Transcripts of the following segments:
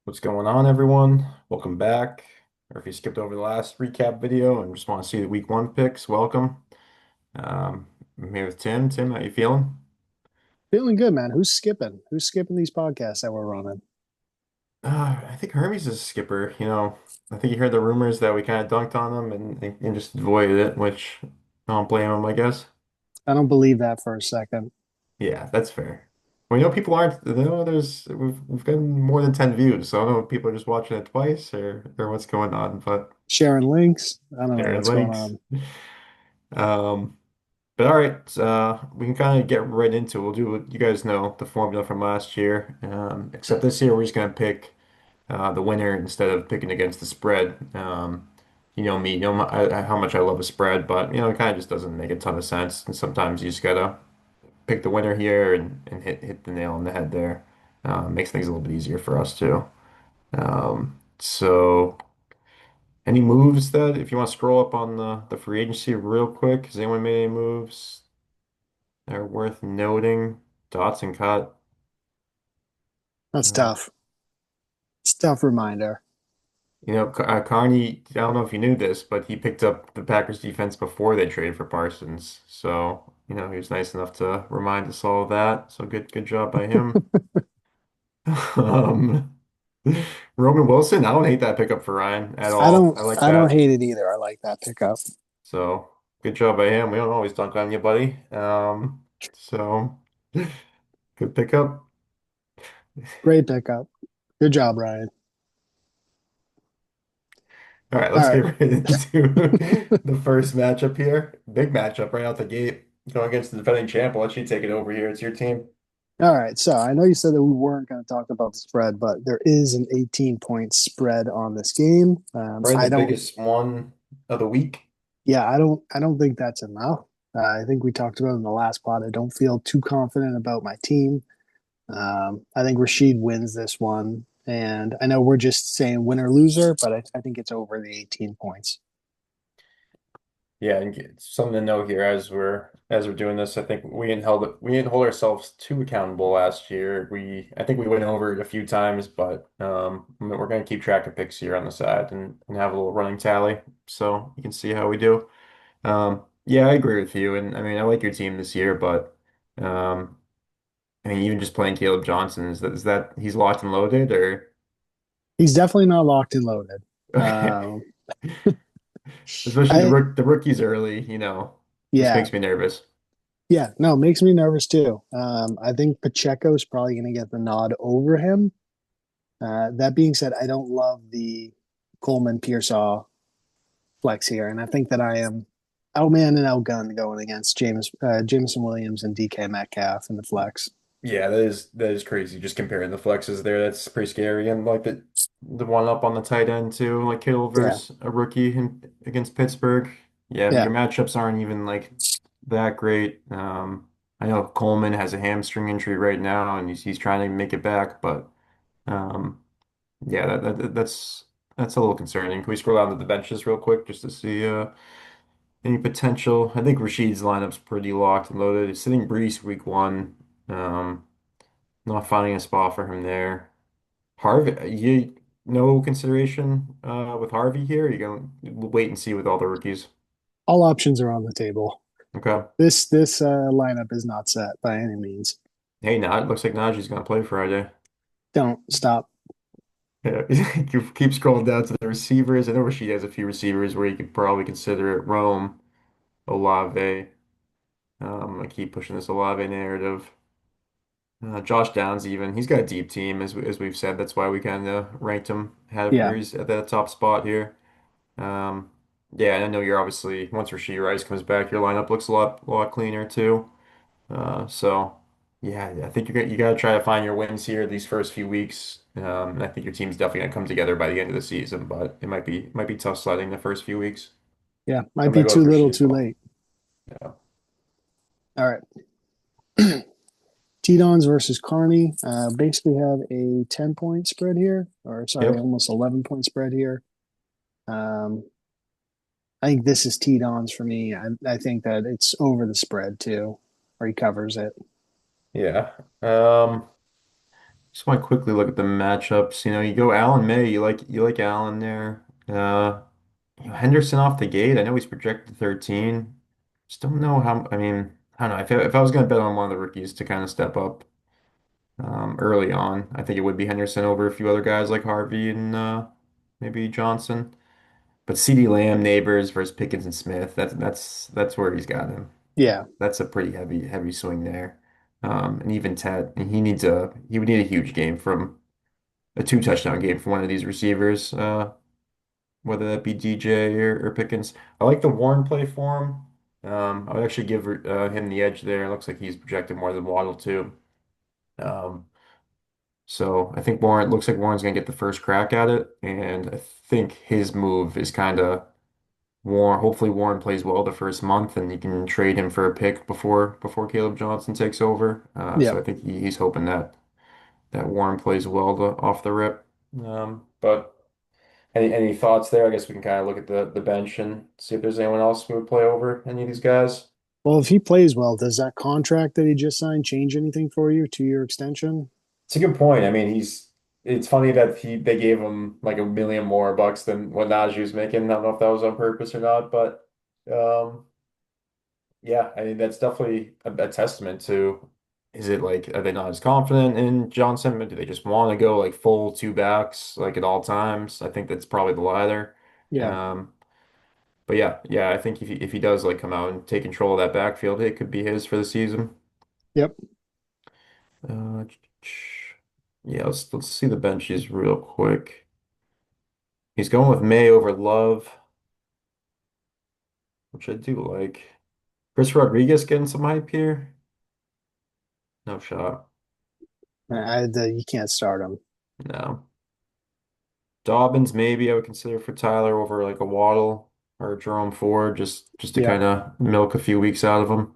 What's going on, everyone? Welcome back. Or if you skipped over the last recap video and just want to see the week one picks, welcome. I'm here with Tim. Tim, how you feeling? Feeling good, man. Who's skipping? Who's skipping these podcasts that we're running? I think Hermes is a skipper. I think you heard the rumors that we kind of dunked on him and just avoided it, which I don't blame him, I guess. I don't believe that for a second. Yeah, that's fair. Well, people aren't. We've gotten more than 10 views, so I don't know if people are just watching it twice or what's going on, but Sharing links. I don't know sharing what's going links. on. Um, But all right, we can kind of get right into it. We'll do what you guys know, the formula from last year. Except this year, we're just going to pick the winner instead of picking against the spread. You know me, how much I love a spread, but it kind of just doesn't make a ton of sense. And sometimes you just gotta pick the winner here and hit the nail on the head there. Makes things a little bit easier for us too. So any moves that if you want to scroll up on the free agency real quick, has anyone made any moves? They're worth noting. Dotson cut. That's Uh, tough. It's a tough reminder. Carney, I don't know if you knew this, but he picked up the Packers defense before they traded for Parsons. So, he was nice enough to remind us all of that. So good job by him. Um, Roman Wilson, I don't hate that pickup for Ryan at I all. don't I like I don't that. hate it either. I like that pickup. So good job by him. We don't always dunk on you, buddy. So good pickup. Great pickup. Good job, Ryan. All right, All let's right. get right into the first matchup here. Big matchup right out the gate. Going against the defending champ. I'll let you take it over here. It's your team. All right. So I know you said that we weren't going to talk about the spread, but there is an 18-point spread on this game. Probably the biggest one of the week. I don't think that's enough. I think we talked about it in the last pod. I don't feel too confident about my team. I think Rashid wins this one. And I know we're just saying winner loser, but I think it's over the 18 points. Yeah, and something to know here as we're doing this. I think we didn't hold ourselves too accountable last year. I think we went over it a few times, but we're going to keep track of picks here on the side and have a little running tally so you can see how we do. Yeah, I agree with you, and I mean I like your team this year, but. Um, I mean, even just playing Caleb Johnson, is that he's locked and loaded or He's definitely not locked and loaded. okay? Um, Especially the I rookies early, just yeah makes me nervous. yeah no, it makes me nervous too. I think Pacheco is probably going to get the nod over him. That being said, I don't love the Coleman Pearsall flex here, and I think that I am outman and outgunned going against Jameson Williams and DK Metcalf in the flex. Yeah, that is crazy. Just comparing the flexes there, that's pretty scary. And like the one up on the tight end too, like Kittle Yeah, versus a rookie against Pittsburgh. Yeah, yeah. your matchups aren't even like that great. I know Coleman has a hamstring injury right now, and he's trying to make it back, but um, yeah, that's a little concerning. Can we scroll down to the benches real quick just to see any potential? I think Rashid's lineup's pretty locked and loaded. He's sitting Brees week one. Um, Not finding a spot for him there. Harvey, you no consideration with Harvey here. You going we'll wait and see with all the rookies. All options are on the table. Okay. This lineup is not set by any means. Hey, looks like Najee's gonna play Friday. Don't stop. Yeah, you keep scrolling down to the receivers. I know Rashid has a few receivers where you could probably consider it. Rome, Olave. I keep pushing this Olave narrative. Josh Downs even he's got a deep team as we've said. That's why we kind of ranked him had Yeah, where he's at that top spot here. Um, yeah, and I know you're obviously once Rashee Rice comes back, your lineup looks a lot cleaner too. So yeah, I think you got to try to find your wins here these first few weeks. And I think your team's definitely gonna come together by the end of the season, but it might be tough sledding the first few weeks. yeah. Might I'm be gonna go too with little, Rashee as too well. late. Yeah. All right. T-Dons versus Carney. Basically have a 10-point spread here, or sorry, Yep. almost 11-point spread here. Um, I think this is T-Dons for me. I think that it's over the spread too, or he covers it. Yeah. Um, Just want to quickly look at the matchups. You go Allen May. You like Allen there. Henderson off the gate. I know he's projected 13. Just don't know how. I mean, I don't know. If I was going to bet on one of the rookies to kind of step up early on, I think it would be Henderson over a few other guys like Harvey and maybe Johnson. But CeeDee Lamb, Neighbors versus Pickens and Smith. That's where he's got him. Yeah, That's a pretty heavy swing there. And even Ted, he would need a huge game from a two touchdown game from one of these receivers, whether that be DJ or Pickens. I like the Warren play for him. I would actually give him the edge there. It looks like he's projected more than Waddle too. Um, so I think Warren looks like Warren's gonna get the first crack at it, and I think his move is kind of Warren. Hopefully Warren plays well the first month, and you can trade him for a pick before Caleb Johnson takes over. yeah. So I think he's hoping that Warren plays well off the rip. But any thoughts there? I guess we can kind of look at the bench and see if there's anyone else who would play over any of these guys. Well, if he plays well, does that contract that he just signed change anything for you? 2 year extension? It's a good point. I mean, it's funny that they gave him like $1 million more bucks than what Najee was making. I don't know if that was on purpose or not, but yeah, I mean that's definitely a testament to is it like are they not as confident in Johnson? Do they just want to go like full two backs like at all times? I think that's probably the latter. Yeah. Um, but yeah, I think if he does like come out and take control of that backfield, it could be his for the season. Yep. Uh, yeah, let's see the benches real quick. He's going with May over Love, which I do like. Chris Rodriguez getting some hype here. No shot. You can't start him. No. Dobbins maybe I would consider for Tyler over like a Waddle or Jerome Ford just to Yeah. kind of milk a few weeks out of him.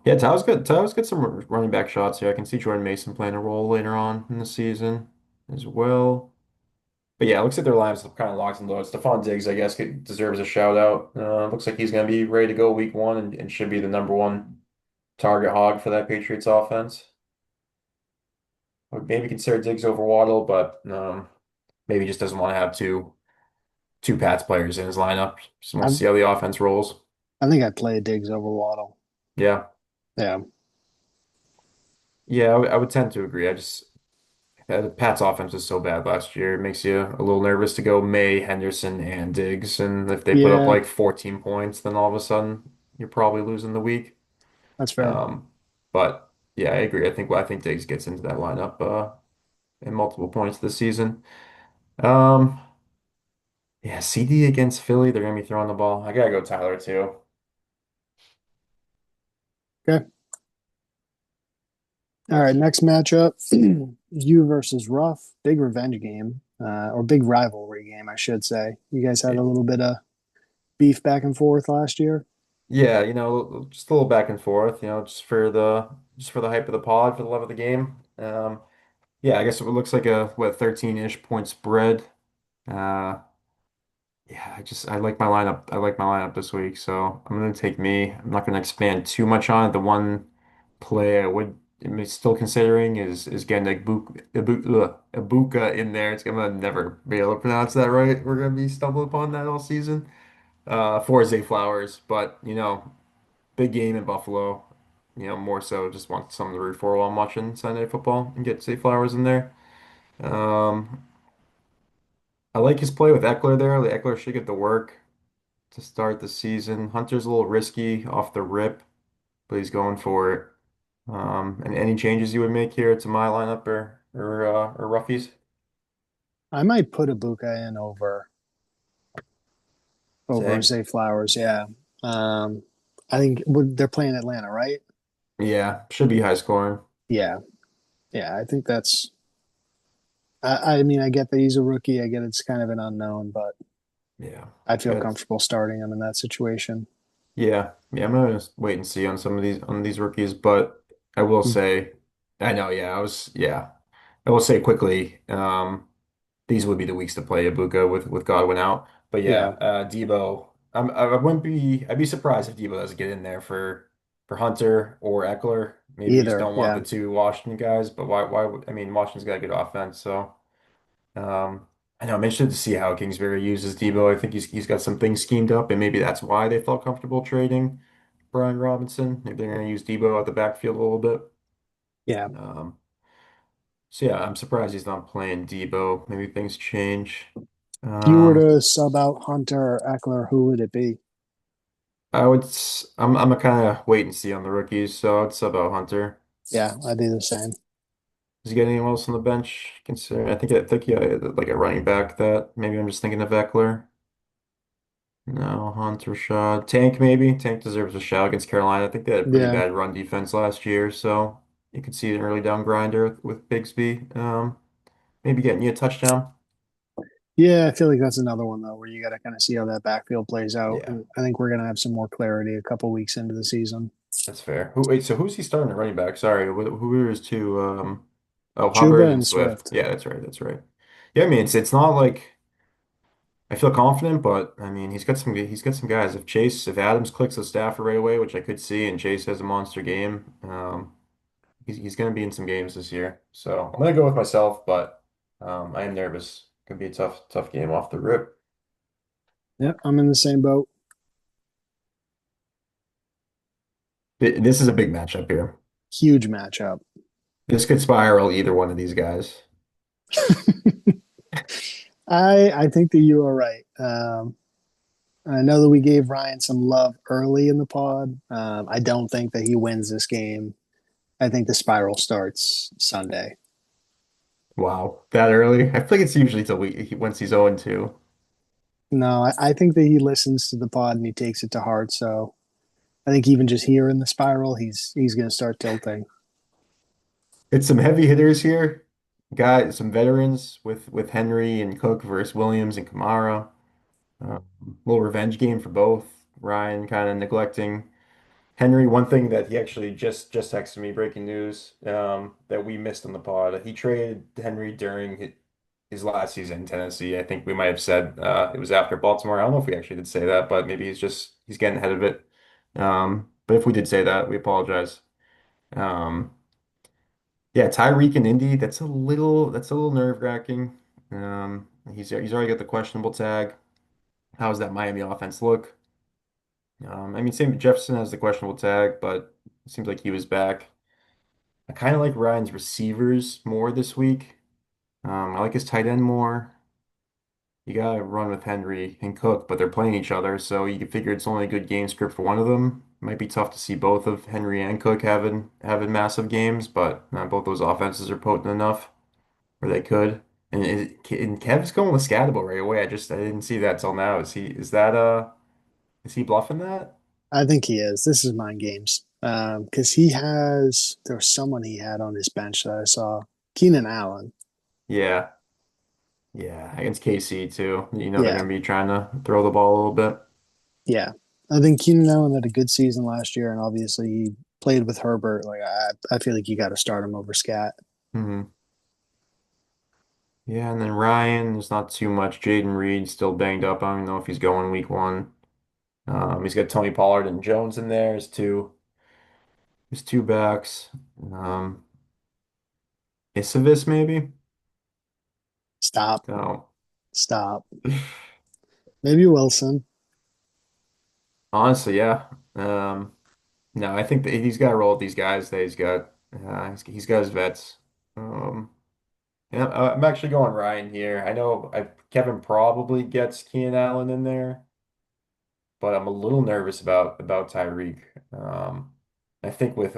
Yeah, Tyler's good. Tyler's got some running back shots here. I can see Jordan Mason playing a role later on in the season as well. But yeah, it looks like their line's kind of locked and loaded. Stephon Diggs, I guess, deserves a shout out. Looks like he's going to be ready to go week one and should be the number one target hog for that Patriots offense. I would maybe consider Diggs over Waddle, but maybe just doesn't want to have two Pats players in his lineup. Just want I to see how the offense rolls. I think I'd play Diggs over Waddle. Yeah. Yeah. Yeah, I would tend to agree. The Pats offense was so bad last year. It makes you a little nervous to go May, Henderson, and Diggs. And if they put up Yeah, like 14 points, then all of a sudden you're probably losing the week. that's fair. Um, but yeah, I agree. I think Diggs gets into that lineup in multiple points this season. Um, yeah, CD against Philly, they're gonna be throwing the ball. I gotta go Tyler too. Okay. All right, next matchup. You versus Ruff. Big revenge game. Or big rivalry game, I should say. You guys had a little bit of beef back and forth last year. Yeah, just a little back and forth, just for the hype of the pod, for the love of the game. Yeah, I guess it looks like a 13-ish point spread. Uh, yeah, I like my lineup. I like my lineup this week, so I'm gonna take me. I'm not gonna expand too much on it. The one play I would am still considering is getting Ibuka in there. I'm gonna never be able to pronounce that right. We're gonna be stumbling upon that all season. For Zay Flowers, but big game in Buffalo. More so just want some of the root for while I'm watching Sunday Night Football and get Zay Flowers in there. Um, I like his play with Eckler there. Eckler should get the work to start the season. Hunter's a little risky off the rip, but he's going for it. And any changes you would make here to my lineup or roughies? I might put Ibuka in over Say, Zay Flowers. Yeah. Um, I think they're playing Atlanta, right? yeah, should be high scoring. Yeah. Yeah. I think that's. I mean, I get that he's a rookie. I get it's kind of an unknown, but Yeah, I'd feel that's comfortable starting him in that situation. yeah. I'm gonna wait and see on these rookies, but I will Hmm. say, I know, yeah. I will say quickly, these would be the weeks to play Ibuka with Godwin out. But Yeah. yeah, Debo, I wouldn't be I'd be surprised if Debo doesn't get in there for for Hunter or Eckler. Maybe you just Either. don't want Yeah. the two Washington guys, but I mean, Washington's got a good offense, so um, I know I'm interested to see how Kingsbury uses Debo. I think he's got some things schemed up, and maybe that's why they felt comfortable trading Brian Robinson. Maybe they're going to use Debo out the backfield a little bit. Yeah. Um, so yeah, I'm surprised he's not playing Debo. Maybe things change. If you were Um, to sub out Hunter or Eckler, who would it be? I'm a kind of wait and see on the rookies, so I'd sub out Hunter. Yeah, I'd do the same. Does he get anyone else on the bench? Consider I think he had like a running back that maybe I'm just thinking of Eckler. No, Hunt, Rashad. Tank maybe. Tank deserves a shout against Carolina. I think they had a pretty Yeah. bad run defense last year, so you could see an early down grinder with Bigsby. Maybe getting you a touchdown. Yeah, I feel like that's another one though, where you got to kind of see how that backfield plays out, Yeah, and I think we're gonna have some more clarity a couple weeks into the season. that's fair. So who's he starting at running back? Sorry, who are his two? Oh, Chuba Hubbard and and Swift. Swift. Yeah, that's right. That's right. Yeah, I mean it's not like I feel confident, but I mean he's got some guys. If Adams clicks with Stafford right away, which I could see, and Chase has a monster game, he's going to be in some games this year. So I'm going to go with myself, but I am nervous. Could be a tough game off the rip. Yep, I'm in the same boat. This is a big matchup here. Huge matchup. This could spiral either one of these guys. I think that you are right. I know that we gave Ryan some love early in the pod. I don't think that he wins this game. I think the spiral starts Sunday. Wow, that early? I feel like it's usually till once he's 0-2. No, I think that he listens to the pod and he takes it to heart. So I think even just hearing the spiral, he's going to start tilting. It's some heavy hitters here. Some veterans with Henry and Cook versus Williams and Kamara. Little revenge game for both. Ryan kind of neglecting Henry, one thing that he actually just texted me, breaking news, that we missed on the pod. He traded Henry during his last season in Tennessee. I think we might have said it was after Baltimore. I don't know if we actually did say that, but maybe he's getting ahead of it. But if we did say that, we apologize. Um, yeah, Tyreek and Indy, that's a little nerve-wracking. He's already got the questionable tag. How does that Miami offense look? I mean, same Jefferson has the questionable tag, but it seems like he was back. I kind of like Ryan's receivers more this week. I like his tight end more. You gotta run with Henry and Cook, but they're playing each other, so you can figure it's only a good game script for one of them. Might be tough to see both of Henry and Cook having massive games, but both those offenses are potent enough where they could. And Kev's going with Scatable right away. I didn't see that till now. Is he bluffing that? I think he is. This is mind games. Because he has, there was someone he had on his bench that I saw, Keenan Allen. Yeah. Yeah, against KC too. They're Yeah, going to be trying to throw the ball a little bit. yeah. I think Keenan Allen had a good season last year, and obviously he played with Herbert. Like I feel like you got to start him over Scat. Hmm. Yeah, and then Ryan, there's not too much. Jaden Reed still banged up. I don't even know if he's going week one. He's got Tony Pollard and Jones in there. His two backs. Um, Isovis maybe. Stop, So stop. Maybe Wilson. honestly, yeah. Um, no, I think that he's got to roll with these guys that he's got. He's got his vets. Um, Yeah, I'm actually going Ryan here. I know Kevin probably gets Keenan Allen in there, but I'm a little nervous about Tyreek. I think with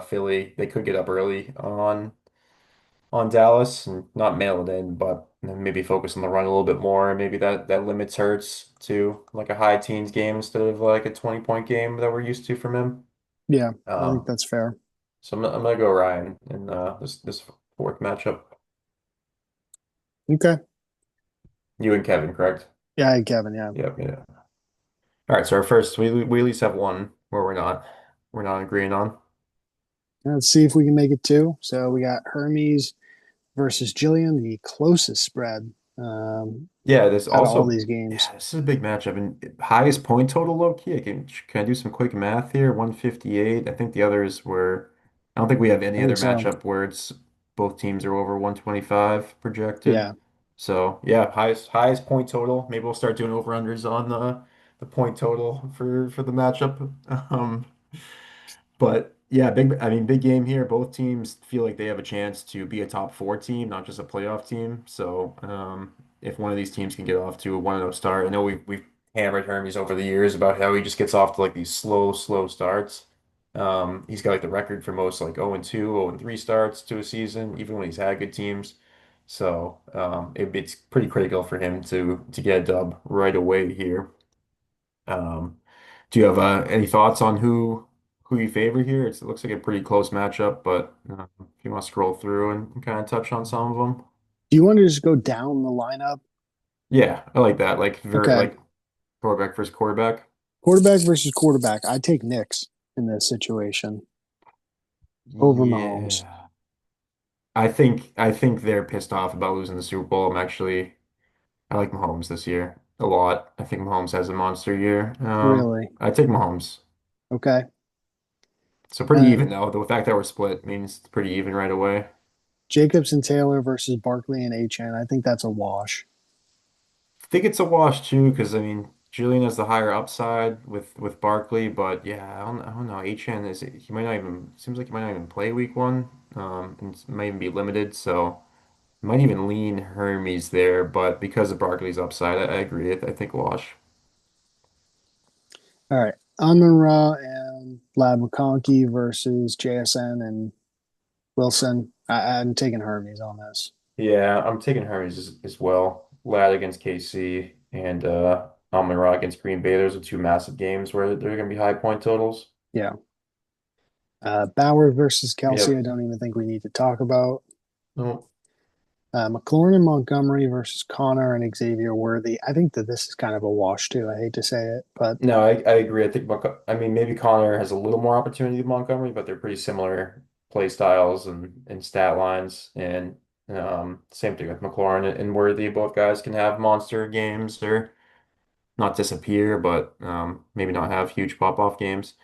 Philly, they could get up early on Dallas and not mail it in, but then maybe focus on the run a little bit more. Maybe that limits Hurts to like a high teens game instead of like a 20-point game that we're used to from him. Yeah, I think Um, that's fair. so I'm gonna go Ryan in this fourth matchup. Okay. You and Kevin, correct? Yeah, Kevin. Yeah. Yep, yeah. All right, so our first, we at least have one where we're not agreeing on. Let's see if we can make it two. So we got Hermes versus Jillian, the closest spread. Yeah, there's out of all also these games. yeah, this is a big matchup and highest point total low key. Can I do some quick math here? 158. I think the others were I don't think we have I any other think so. matchup where it's both teams are over 125 projected. Yeah. So yeah, highest point total. Maybe we'll start doing over-unders on the point total for the matchup. Um but yeah, big game here. Both teams feel like they have a chance to be a top four team, not just a playoff team. So if one of these teams can get off to a 1-0 start, I know we've hammered Hermes over the years about how he just gets off to like these slow starts. He's got like the record for most like 0-2, 0-3 starts to a season, even when he's had good teams. So it's pretty critical for him to get a dub right away here. Um, do you have any thoughts on who you favor here? It looks like a pretty close matchup, but if you want to scroll through and kind of touch on some of them, Do you want to just go down the lineup? yeah, I like that. Like very Okay. like quarterback versus quarterback. Quarterback versus quarterback. I take Knicks in this situation over Mahomes. Yeah, I think they're pissed off about losing the Super Bowl. I like Mahomes this year a lot. I think Mahomes has a monster year. Really? I take Mahomes. Okay. So pretty Uh, even though. The fact that we're split means it's pretty even right away. Jacobs and Taylor versus Barkley and HN. I think that's a wash. I think it's a wash too, because I mean Julian has the higher upside with Barkley, but yeah, I don't know. HN he might not even seems like he might not even play week one, and might even be limited, so might even lean Hermes there. But because of Barkley's upside, I agree. I think wash. All right. Amon Ra and Lad McConkey versus JSN and Wilson. I'm taking Hermes on this. Yeah, I'm taking Hermes as well. Lad against KC and Amon-Ra against Green Bay. Those are two massive games where they're going to be high point totals. Yeah. Bauer versus Kelsey. I Yep. don't even think we need to talk about. No, McLaurin and Montgomery versus Connor and Xavier Worthy. I think that this is kind of a wash too. I hate to say it, but no, I agree. I think I mean maybe Connor has a little more opportunity than Montgomery, but they're pretty similar play styles and stat lines. And same thing with McLaurin and Worthy. Both guys can have monster games or not disappear, but maybe not have huge pop off games.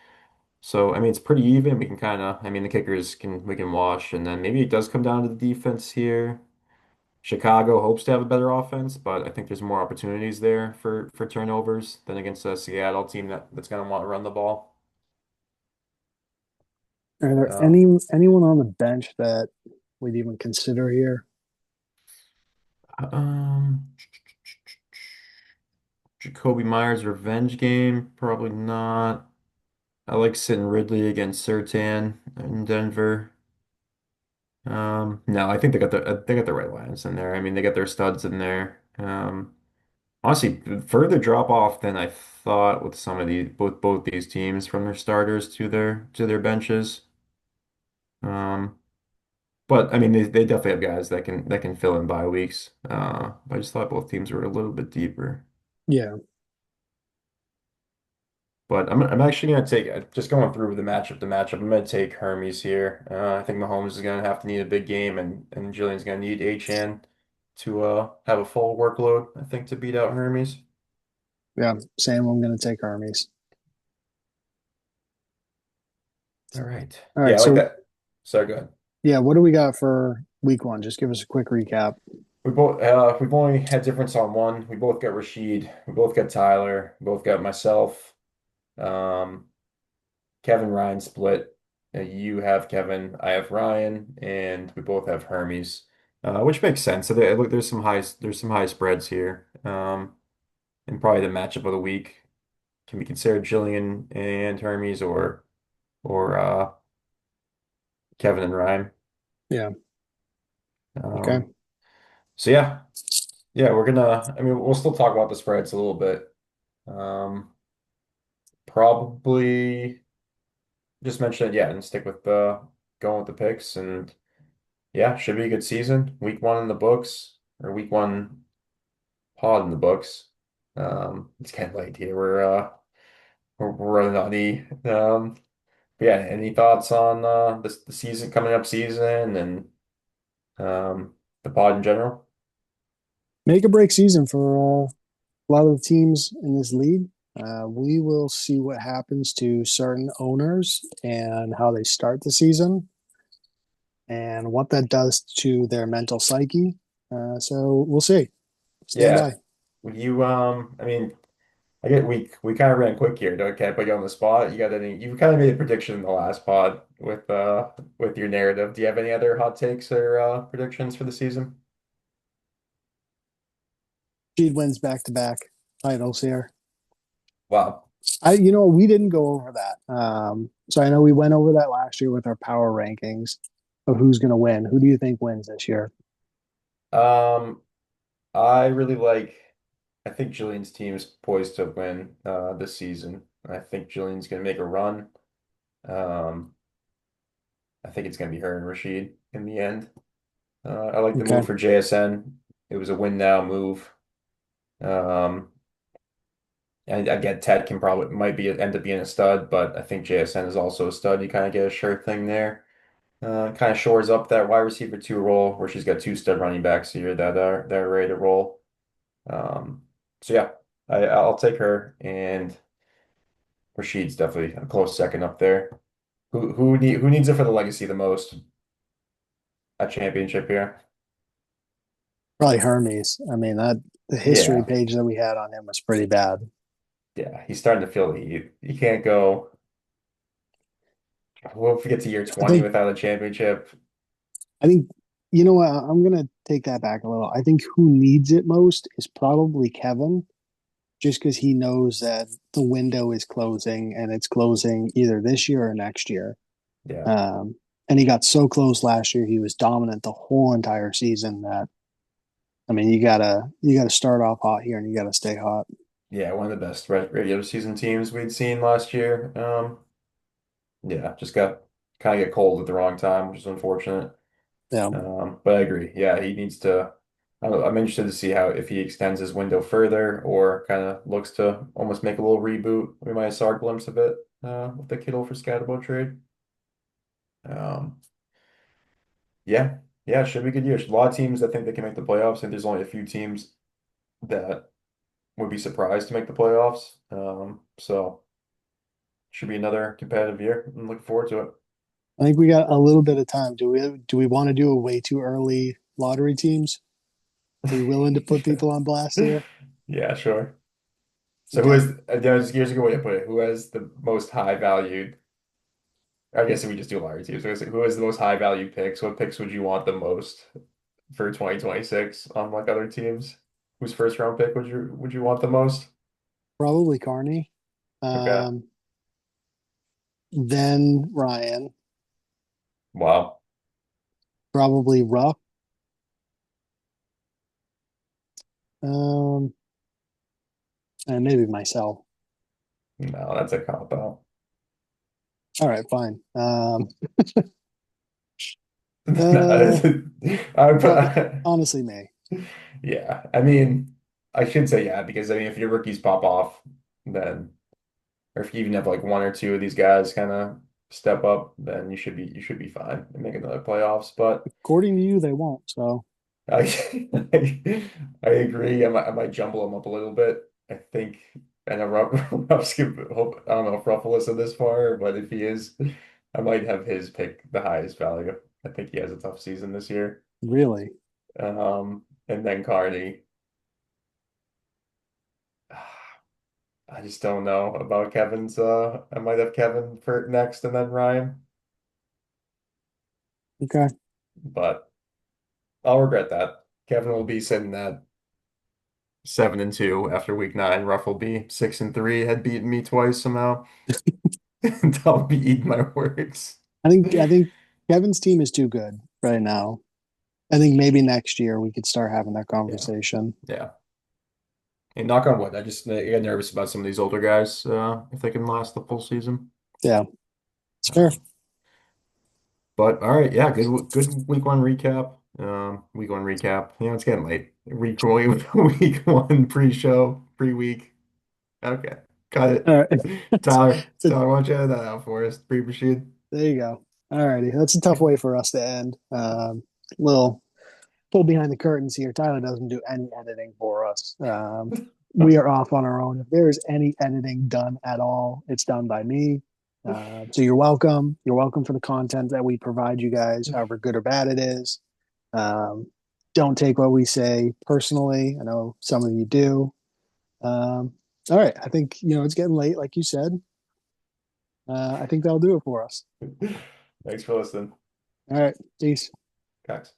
So I mean it's pretty even. We can kind of I mean the kickers can we can wash, and then maybe it does come down to the defense here. Chicago hopes to have a better offense, but I think there's more opportunities there for turnovers than against a Seattle team that's going to want to run the ball. are there Uh, anyone on the bench that we'd even consider here? um, Jacoby Myers revenge game, probably not. I like sitting Ridley against Surtain in Denver. No, I think they got the right lines in there. I mean, they got their studs in there. Honestly, further drop off than I thought with some of these both these teams from their starters to their benches. Um, but I mean, they definitely have guys that can fill in bye weeks. I just thought both teams were a little bit deeper. Yeah, But I'm actually gonna take just going through the matchup. I'm gonna take Hermes here. I think Mahomes is gonna have to need a big game, and Julian's gonna need Achan to have a full workload. I think to beat out Hermes. yeah. Sam, I'm going to take Hermes. All right. All Yeah, right, I like so that. So good. yeah, what do we got for week one? Just give us a quick recap. We've only had difference on one. We both got Rashid. We both got Tyler. We both got myself. Um, Kevin Ryan split. You have Kevin, I have Ryan, and we both have Hermes, which makes sense. So look, there's some high spreads here, and probably the matchup of the week can be considered Jillian and Hermes or Kevin and Ryan. Yeah. Okay. Um, so yeah, we're gonna. I mean, we'll still talk about the spreads a little bit. Um, probably just mention it, yeah, and stick with the going with the picks and. Yeah, should be a good season. Week one in the books, or week one pod in the books. It's kind of late here. We're running on E. But yeah, any thoughts on the season coming up season and um the pod in general? make or break season for a lot of the teams in this league. We will see what happens to certain owners and how they start the season and what that does to their mental psyche. So we'll see. Stand Yeah. by. I mean, I get we kind of ran quick here. Don't I put you on the spot? You kind of made a prediction in the last pod with your narrative. Do you have any other hot takes or predictions for the season? Sheed wins back to back titles here. Wow. We didn't go over that. So I know we went over that last year with our power rankings of who's going to win. Who do you think wins this year? Um, I really like. I think Jillian's team's poised to win this season. I think Jillian's going to make a run. Um, I think it's going to be her and Rashid in the end. I like the Okay. move for JSN. It was a win now move. Um, and I get Ted can probably might be end up being a stud, but I think JSN is also a stud. You kind of get a sure thing there. Kind of shores up that wide receiver two role where she's got two stud running backs here that are ready to roll. Um, so yeah, I'll take her, and Rashid's definitely a close second up there. Who needs it for the legacy the most? A championship here. Probably Hermes. I mean, that the history Yeah, page that we had on him was pretty bad. yeah, he's starting to feel the heat. You can't go. We'll get to year I 20 think, without a championship. I think, you know what? I'm going to take that back a little. I think who needs it most is probably Kevin, just because he knows that the window is closing and it's closing either this year or next year. Yeah, Um, and he got so close last year. He was dominant the whole entire season that, I mean, you gotta start off hot here and you gotta stay hot. yeah, one of the best regular season teams we'd seen last year. Yeah, just got kind of get cold at the wrong time, which is unfortunate. Yeah, But I agree. Yeah, he needs to. I'm interested to see how if he extends his window further or kind of looks to almost make a little reboot. We might have saw a glimpse of it with the Kittle for Scatterbo trade. Um, yeah, yeah, it should be a good year. A lot of teams that think they can make the playoffs, and there's only a few teams that would be surprised to make the playoffs. So should be another competitive year. I'm looking forward to it. I think we got a little bit of time. Do we want to do a way too early lottery teams? Are we willing to put people on blast here? Yeah, sure. So who Okay, is, here's a good way to put it. Who has the most high valued, I guess if we just do lottery teams, who has the most high valued picks? What picks would you want the most for 2026 on like other teams? Whose first round pick would you want the most? probably Carney. Okay. Um, then Ryan, Wow. probably Ruff. Um, and maybe myself. No, that's a cop out. All right, fine. No, Uh, I would Probably put, honestly me. yeah. I mean, I should say yeah, because I mean if your rookies pop off, then or if you even have like one or two of these guys kind of step up, then you should be fine and make another playoffs. But According to you, they won't. So I I agree. I might jumble them up a little bit. I think, and hope I don't know if Ruffalo listened this far, but if he is, I might have his pick the highest value. I think he has a tough season this year. really, And then Carney. I just don't know about Kevin's. I might have Kevin for next and then Ryan, okay. but I'll regret that. Kevin will be sitting at 7-2 after week nine. Ruff will be 6-3, had beaten me twice somehow. And I'll be eating my words. I think Kevin's team is too good right now. I think maybe next year we could start having that Yeah, conversation. yeah. And knock on wood, I get nervous about some of these older guys, if they can last the full season. Yeah, it's fair. Um, but all right, yeah, good week one recap. Week one recap. It's getting late. Week one pre-show, pre-week. Okay, cut All it. right. Tyler, So Tyler, why don't you edit that out for us? Pre-machine. there you go. All righty. That's a tough way for us to end. Little pull behind the curtains here. Tyler doesn't do any editing for us. We are off on our own. If there is any editing done at all, it's done by me. So you're welcome. You're welcome for the content that we provide you guys, however good or bad it is. Um, don't take what we say personally. I know some of you do. All right. I think, it's getting late, like you said. I think that'll do it for us. Thanks for listening, All right. Peace. guys.